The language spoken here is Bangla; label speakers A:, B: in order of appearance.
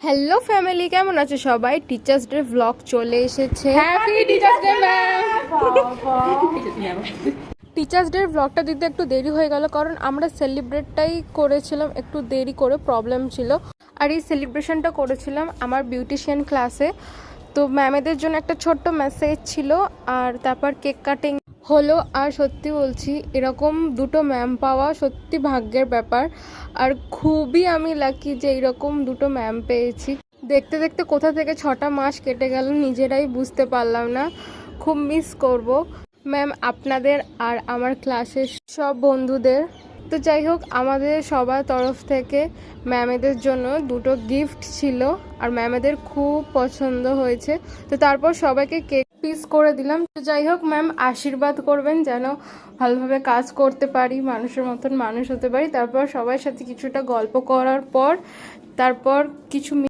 A: হ্যালো ফ্যামিলি, কেমন আছো সবাই? টিচার্স ডে ব্লগ চলে এসেছে।
B: Happy teachers day ma'am.
A: Teachers day ব্লগটা দিতে একটু দেরি হয়ে গেল, কারণ আমরা সেলিব্রেটটাই করেছিলাম একটু দেরি করে, প্রবলেম ছিল। আর এই সেলিব্রেশনটা করেছিলাম আমার বিউটিশিয়ান ক্লাসে। তো ম্যামেদের জন্য একটা ছোট্ট মেসেজ ছিল, আর তারপর কেক কাটিং হলো। আর সত্যি বলছি, এরকম দুটো ম্যাম পাওয়া সত্যি ভাগ্যের ব্যাপার। আর খুবই আমি লাকি যে এরকম দুটো ম্যাম পেয়েছি। দেখতে দেখতে কোথা থেকে 6টা মাস কেটে গেল নিজেরাই বুঝতে পারলাম না। খুব মিস করব ম্যাম আপনাদের আর আমার ক্লাসের সব বন্ধুদের। তো যাই হোক, আমাদের সবার তরফ থেকে ম্যামেদের জন্য দুটো গিফট ছিল, আর ম্যামেদের খুব পছন্দ হয়েছে। তো তারপর সবাইকে কেক পিস করে দিলাম। তো যাই হোক, ম্যাম আশীর্বাদ করবেন যেন ভালোভাবে কাজ করতে পারি, মানুষের মতন মানুষ হতে পারি। তারপর সবার সাথে কিছুটা গল্প করার পর তারপর কিছু